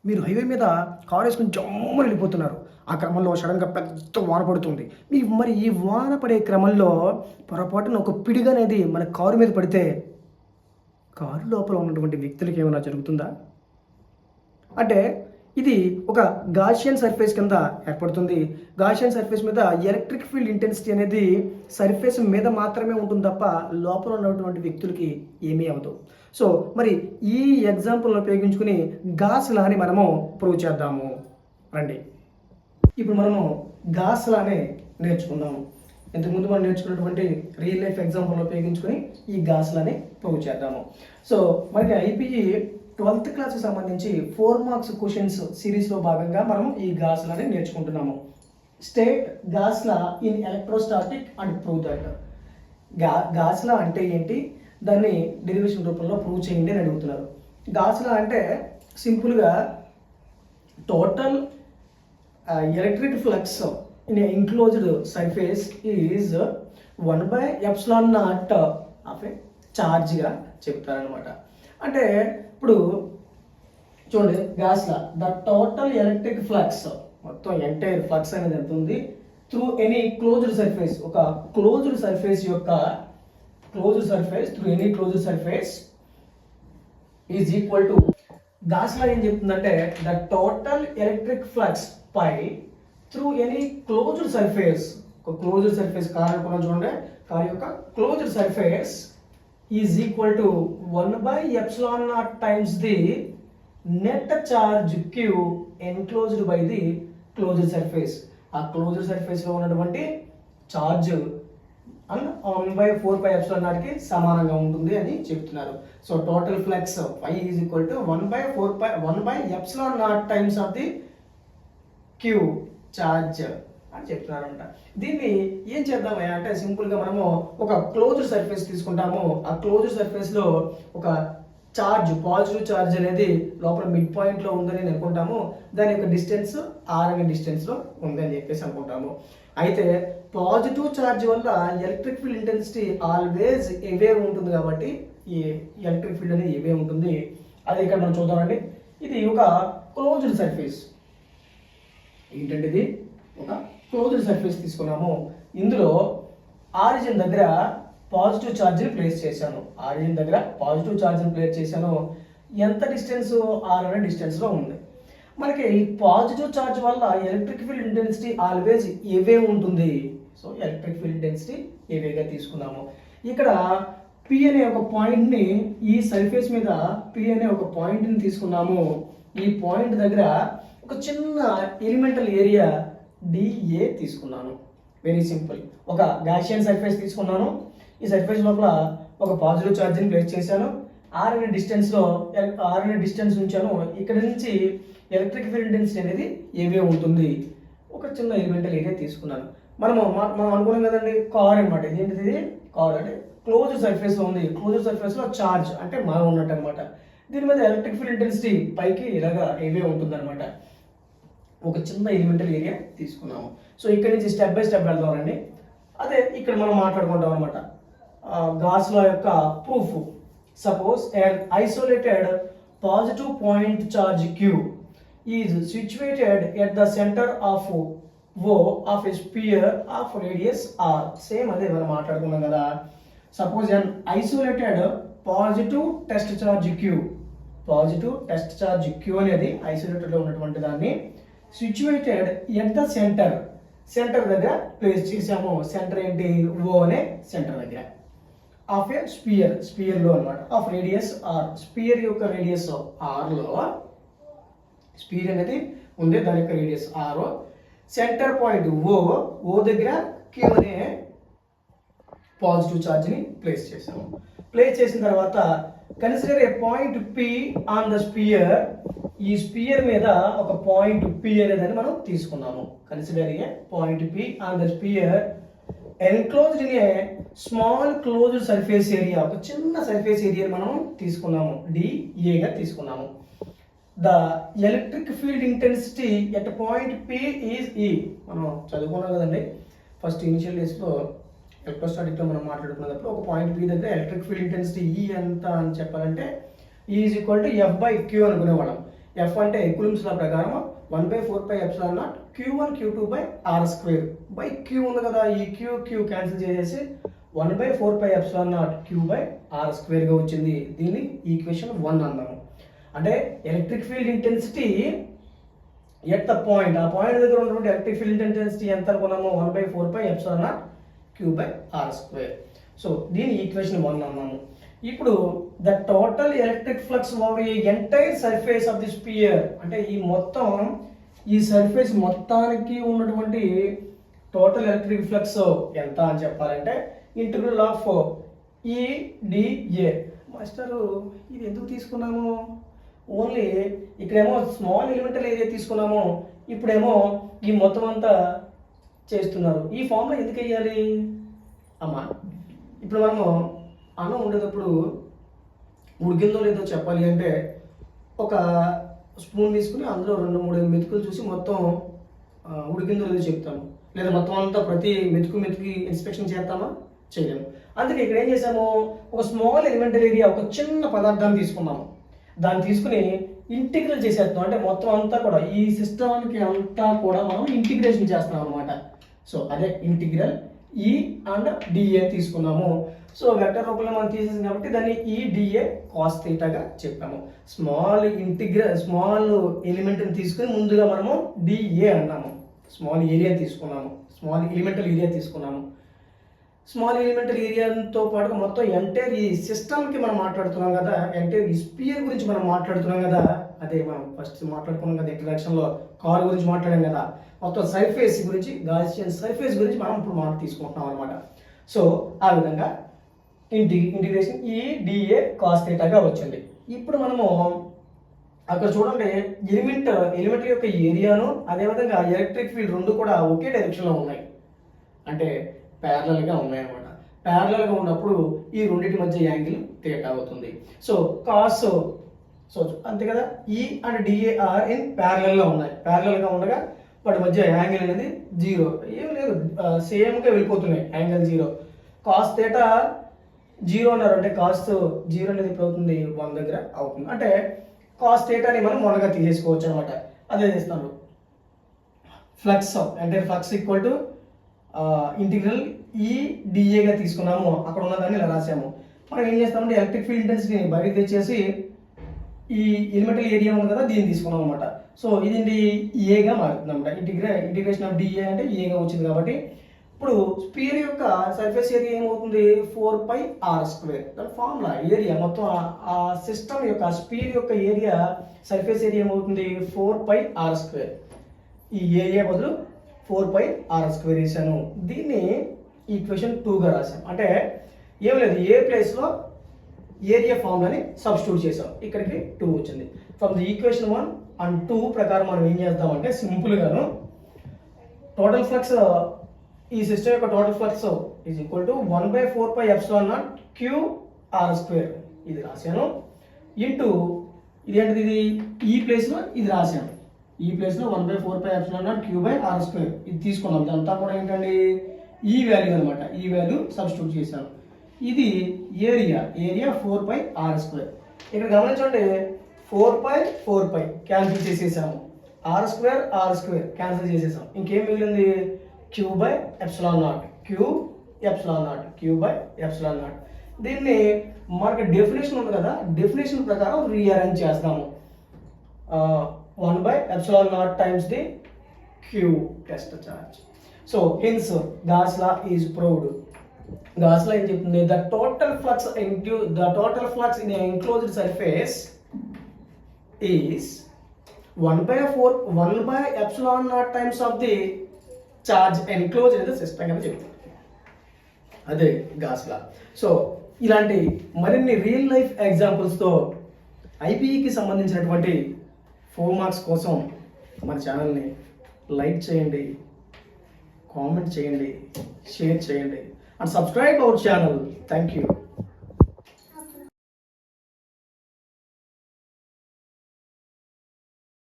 మీరు హైవే మీద కారు వేసుకొని జమ్మని వెళ్ళిపోతున్నారు. ఆ క్రమంలో సడన్‌గా పెద్ద వాన పడుతుంది. మరి ఈ వాన పడే క్రమంలో పొరపాటున ఒక పిడుగనేది మన కారు మీద పడితే, కారు లోపల ఉన్నటువంటి వ్యక్తులకి ఏమైనా జరుగుతుందా? అంటే ఇది ఒక గాషియన్ సర్ఫేస్ కింద ఏర్పడుతుంది. గాషియన్ సర్ఫేస్ మీద ఎలక్ట్రిక్ ఫీల్డ్ ఇంటెన్సిటీ అనేది సర్ఫేస్ మీద మాత్రమే ఉంటుంది తప్ప లోపల ఉన్నటువంటి వ్యక్తులకి ఏమీ అవ్వదు. సో మరి ఈ ఎగ్జాంపుల్ని ఉపయోగించుకుని గాస్ లాని మనము ప్రూవ్ చేద్దాము రండి. ఇప్పుడు మనము గాస్ లానే నేర్చుకుందాము. ఇంతకుముందు మనం నేర్చుకున్నటువంటి రియల్ లైఫ్ ఎగ్జాంపుల్ని ఉపయోగించుకొని ఈ గాస్ లాని ప్రూవ్ చేద్దాము. సో మనకి ఐపీఈ 12th క్లాస్కి సంబంధించి 4 మార్క్స్ క్వశ్చన్స్ సిరీస్లో భాగంగా మనం ఈ గాస్ లాని నేర్చుకుంటున్నాము. State Gauss law in electrostatic and prove that. Gauss law అంటే ఏంటి, దాన్ని డెరివేషన్ రూపంలో ప్రూవ్ చేయండి అని అడుగుతున్నారు. గాస్ లా అంటే సింపుల్గా total electric flux in enclosed surface is 1/ε0 of a ఛార్జ్గా చెప్తారనమాట. అంటే ఇప్పుడు చూడండి, Gauss law the total electric flux, మొత్తం ఎంటైర్ ఫ్లక్స్ అనేది ఎంత ఉంది త్రూ ఎనీ క్లోజ్డ్ సర్ఫేస్, ఒక క్లోజ్డ్ సర్ఫేస్ యొక్క closed surface through any closed surface is equal to, Gauss law ఏం చెప్తుందంటే the total electric flux phi through any closed surface, ఒక closed surface car అనుకున్నా చూడండి, కార్ యొక్క closed surface is equal to 1/ε0 times the net charge Q enclosed by the closed surface. ఆ క్లోజ్డ్ సర్ఫేస్లో ఉన్నటువంటి ఛార్జ్ 1/4πε0కి సమానంగా ఉంటుంది అని చెప్తున్నారు. So total flux phi is equal to 1/4π times of the Q charge అని చెప్తున్నారంట. దీన్ని ఏం చేద్దామయ్యా అంటే సింపుల్గా మనము ఒక క్లోజ్డ్ సర్ఫేస్ తీసుకుంటాము. ఆ క్లోజ్డ్ సర్ఫేస్లో ఒక ఛార్జ్, పాజిటివ్ ఛార్జ్ అనేది లోపల మిడ్ పాయింట్లో ఉందని అనుకుంటాము. దాని యొక్క డిస్టెన్స్ ఆర్ అనే డిస్టెన్స్లో ఉందని చెప్పేసి అనుకుంటాము. అయితే పాజిటివ్ ఛార్జ్ వల్ల electric field intensity always away ఉంటుంది కాబట్టి ఈ ఎలక్ట్రిక్ ఫీల్డ్ అనేది ఎవే ఉంటుంది. అది ఇక్కడ మనం చూద్దామండి. ఇది ఒక క్లోజ్డ్ సర్ఫేస్. ఏంటంటే ఇది ఒక క్లోజ్డ్ సర్ఫేస్ తీసుకున్నాము. ఇందులో ఆరిజిన్ దగ్గర పాజిటివ్ ఛార్జ్ని ప్లేస్ చేశాను. ఆరిజిన్ దగ్గర పాజిటివ్ ఛార్జ్ని ప్లేస్ చేశాను. ఎంత డిస్టెన్స్, ఆర్ అనే డిస్టెన్స్లో ఉంది. మనకి ఈ పాజిటివ్ ఛార్జ్ వల్ల ఎలక్ట్రిక్ ఫీల్డ్ ఇంటెన్సిటీ ఆల్వేస్ ఏవే ఉంటుంది. సో ఎలక్ట్రిక్ ఫీల్డ్ ఇంటెన్సిటీ ఏవేగా తీసుకున్నాము. ఇక్కడ పి అనే ఒక పాయింట్ని, ఈ సర్ఫేస్ మీద పి అనే ఒక పాయింట్ని తీసుకున్నాము. ఈ పాయింట్ దగ్గర ఒక చిన్న ఎలిమెంటల్ ఏరియా డిఏ తీసుకున్నాను. Very simple. ఒక గాషియన్ సర్ఫేస్ తీసుకున్నాను. ఈ సర్ఫేస్ లోపల ఒక పాజిటివ్ ఛార్జ్ని ప్లేస్ చేశాను. ఆర్ అనే డిస్టెన్స్ ఉంచాను. ఇక్కడ నుంచి ఎలక్ట్రిక్ ఫీల్డ్ ఇంటెన్సిటీ అనేది ఏవే ఉంటుంది. ఒక చిన్న ఎలిమెంటల్ ఏరియా తీసుకున్నాను. మనం అనుకున్నాం కదండి, కార్ అనమాట. ఏంటిది, ఇది కార్ అంటే క్లోజ్డ్ సర్ఫేస్లో ఉంది. క్లోజ్డ్ సర్ఫేస్లో ఛార్జ్ అంటే మనం ఉన్నట్టు అనమాట. దీని మీద ఎలక్ట్రిక్ ఫీల్డ్ ఇంటెన్సిటీ పైకి ఇలాగా ఏవే ఉంటుంది అనమాట. ఒక చిన్న ఎలిమెంటల్ ఏరియా తీసుకున్నాము. సో ఇక్కడ నుంచి స్టెప్ బై స్టెప్ వెళ్దామండి. అదే ఇక్కడ మనం మాట్లాడుకుంటాం అనమాట గాస్ లా యొక్క proof. Suppose an isolated positive point charge Q is situated at the center of O of a sphere of radius R. Same అదే మనం మాట్లాడుకున్నాం కదా. Suppose an isolated positive test charge Q, positive test charge Q అనేది ఐసోలేటెడ్లో ఉన్నటువంటి దాన్ని situated at the centre దగ్గర place చేసాము. Centre ఏంటి, ఓ అనే సెంటర్ దగ్గర ఆఫ్ ఏ స్పియర్లో అనమాట. ఆఫ్ రేడియస్ ఆర్, స్పియర్ యొక్క రేడియస్ ఆర్లో, స్పియర్ అనేది ఉంది, దాని యొక్క రేడియస్ ఆర్. సెంటర్ పాయింట్ ఓ దగ్గర క్యూ అనే పాజిటివ్ ఛార్జ్ని ప్లేస్ చేసాము. ప్లేస్ చేసిన తర్వాత consider A point P on the spear. ఈ స్పియర్ మీద ఒక పాయింట్ పి అనేదని మనం తీసుకున్నాము. Consider A point P on the spear enclosed in a small closed surface area. ఒక చిన్న సర్ఫేస్ ఏరియా మనం తీసుకున్నాము, డిఏగా తీసుకున్నాము. The electric field intensity at point P is ఈ. మనం చదువుకున్నాం కదండి ఫస్ట్ ఇనిషియల్ డేస్లో ఎలక్ట్రోస్టాటిక్లో మనం మాట్లాడుకున్నప్పుడు ఒక పాయింట్ పి దగ్గర ఎలక్ట్రిక్ ఫీల్డ్ ఇంటెన్సిటీ ఈ ఎంత అని చెప్పాలంటే E is equal to F by Q అనుకునేవాళ్ళం. ఎఫ్ అంటే కూలుంబ్స్ లా ప్రకారం 1/4πε0 Q1 Q2/r² బై Q ఉంది కదా, ఈ Q క్యాన్సిల్ చేసేసి 1/4πε0 Q/r² గా వచ్చింది. దీన్ని ఈక్వేషన్ 1 అన్నాము. అంటే electric field intensity at the point, ఆ పాయింట్ దగ్గర ఉన్నటువంటి ఎలక్ట్రిక్ ఫీల్డ్ ఇంటెన్సిటీ ఎంత అనుకున్నాము, 1/4πε0 Q/r². సో దీని ఈక్వేషన్ 1 అన్నాము. ఇప్పుడు the total electric flux over a entire surface of the spear, అంటే ఈ సర్ఫేస్ మొత్తానికి ఉన్నటువంటి టోటల్ ఎలక్ట్రిక్ ఫ్లక్స్ ఎంత అని చెప్పాలంటే ఇంటిగ్రల్ ఆఫ్ EdA. మాస్టర్ ఇది ఎందుకు తీసుకున్నాము, ఓన్లీ ఇక్కడేమో స్మాల్ ఎలిమెంటల్ ఏరియా తీసుకున్నాము, ఇప్పుడేమో ఈ మొత్తం అంతా చేస్తున్నారు. ఈ ఫార్ములా ఎందుకు వేయాలి అమ్మా? ఇప్పుడు మనము అన్నం ఉండేటప్పుడు ఉడికిందో లేదో చెప్పాలి అంటే ఒక స్పూన్ తీసుకుని అందులో 2-3 మెతుకులు చూసి మొత్తం ఉడికిందో లేదో చెప్తాము, లేదా మొత్తం అంతా ప్రతి మెతుకి ఇన్స్పెక్షన్ చేస్తామా? చేయలేము. అందుకే ఇక్కడ ఏం చేసాము, ఒక స్మాల్ ఎలిమెంటల్ ఏరియా, ఒక చిన్న పదార్థాన్ని తీసుకున్నాము, దాన్ని తీసుకుని ఇంటిగ్రల్ చేసేస్తాం. అంటే మొత్తం అంతా కూడా ఈ సిస్టమ్కి అంతా కూడా మనం ఇంటిగ్రేషన్ చేస్తాం అనమాట. సో అదే ఇంటిగ్రల్ E అండ్ DA తీసుకున్నాము. సో వెక్టర్ రూపంలో మనం తీసేసాం కాబట్టి దాన్ని EdA cos θగా చెప్పాము. స్మాల్ ఎలిమెంట్ని తీసుకుని ముందుగా మనము DA అన్నాము. స్మాల్ ఏరియా తీసుకున్నాము, స్మాల్ ఎలిమెంటల్ ఏరియా తీసుకున్నాము. స్మాల్ ఎలిమెంటల్ ఏరియాతో పాటుగా మొత్తం ఎంటైర్ ఈ సిస్టమ్కి మనం మాట్లాడుతున్నాం కదా, ఎంటైర్ ఈ స్పియర్ గురించి మనం మాట్లాడుతున్నాం కదా, అదే మనం ఫస్ట్ మాట్లాడుకున్నాం కదా ఇంట్రడక్షన్లో, కార్ గురించి మాట్లాడాం కదా, మొత్తం సర్ఫేస్ గురించి, గాసియన్ సర్ఫేస్ గురించి మనం ఇప్పుడు మాట తీసుకుంటున్నాం అనమాట. సో ఆ విధంగా ఇంటిగ్రేషన్ EdA cos θగా వచ్చింది. ఇప్పుడు మనము అక్కడ చూడండి, ఎలిమెంట్ యొక్క ఏరియాను అదేవిధంగా ఎలక్ట్రిక్ ఫీల్డ్ రెండు కూడా ఒకే డైరెక్షన్లో ఉన్నాయి, అంటే ప్యారలల్గా ఉన్నాయన్నమాట. ప్యారలల్గా ఉన్నప్పుడు ఈ రెండింటి మధ్య యాంగిల్ θ అవుతుంది. సో కాస్, సో అంతే కదా, E and DA are in ప్యారలల్గా ఉన్నాయి. ప్యారలల్గా ఉండగా వాటి మధ్య యాంగిల్ అనేది 0, ఏం లేదు, సేమ్గా వెళ్ళిపోతున్నాయి, యాంగిల్ 0. కాస్ θ 0 అన్నారు అంటే కాస్ 0 అనేది ఇప్పుడు అవుతుంది 1 దగ్గర అవుతుంది. అంటే కాస్ θని మనం 1గా తీసేసుకోవచ్చు అనమాట. అదే చేస్తాను. ఫ్లక్స్ అంటే ఫ్లక్స్ ఈక్వల్ టు ఇంటిగ్రల్ EdAగా తీసుకున్నాము, అక్కడ ఉన్నదాన్ని ఇలా రాసాము. మనం ఏం చేస్తామంటే ఎలక్ట్రిక్ ఫీల్డ్ ఇంటెన్సిటీని బయటకు తెచ్చేసి ఈ ఎలిమెంటల్ ఏరియా ఉంది కదా, దీన్ని తీసుకున్నాం అనమాట. సో ఇది ఏగా మారుతుంది అనమాట. ఇంటిగ్రేషన్ ఆఫ్ DA అంటే ఏగా వచ్చింది కాబట్టి ఇప్పుడు స్పియర్ యొక్క సర్ఫేస్ ఏరియా ఏమవుతుంది, 4πr². దాని ఫార్ములా ఏరియా మొత్తం ఆ సిస్టమ్ యొక్క స్పియర్ యొక్క ఏరియా సర్ఫేస్ ఏరియా ఏమవుతుంది, 4πr². ఈ ఏరియా బదులు 4πr² వేసాను. దీన్ని ఈక్వేషన్ 2గా రాసాం. అంటే ఏం లేదు, ఏ ప్లేస్లో ఏరియా ఫార్ములాని సబ్స్టిట్యూట్ చేసాం, ఇక్కడికి 2 వచ్చింది. ఫ్రమ్ ది ఈక్వేషన్ 1 అండ్ 2 ప్రకారం మనం ఏం చేద్దామంటే సింపుల్గాను టోటల్ ఫ్లక్స్, ఈ సిస్టమ్ యొక్క total flux is equal to 1/4πε0 Qr². ఇది రాశాను ఇంటూ ఇది ఏంటిది, ఇది ఈ ప్లేస్లో ఇది రాశాను, ఈ ప్లేస్లో 1/4πε0 Q/r². ఇది తీసుకున్నాం. ఇదంతా కూడా ఏంటండి ఈ వాల్యూ అనమాట, ఈ వాల్యూ సబ్స్టిట్యూట్ చేశాను. ఇది ఏరియా 4πr². ఇక్కడ గమనించండి, 4π క్యాన్సిల్ చేసేసాము, r² క్యాన్సిల్ చేసేసాం. ఇంకేం మిగిలింది, Q/ε0. Q/ε0. దీన్ని మనకి డెఫినేషన్ ఉంది కదా, డెఫినేషన్ ప్రకారం రీఅరేంజ్ చేస్తాము. 1/ε0 times the Q test charge. So hence Gauss law is proved. Gauss law ఏం చెప్తుంది, the total flux in an enclosed surface is 1/ε0 times of the charge enclosed in the system అని చెప్తుంది. అదే Gauss law. So ఇలాంటి మరిన్ని real life ఎగ్జాంపుల్స్తో ఐపీఈకి సంబంధించినటువంటి 4 marks కోసం మన ఛానల్ని లైక్ చేయండి, కామెంట్ చేయండి, షేర్ చేయండి and subscribe our channel. Thank you.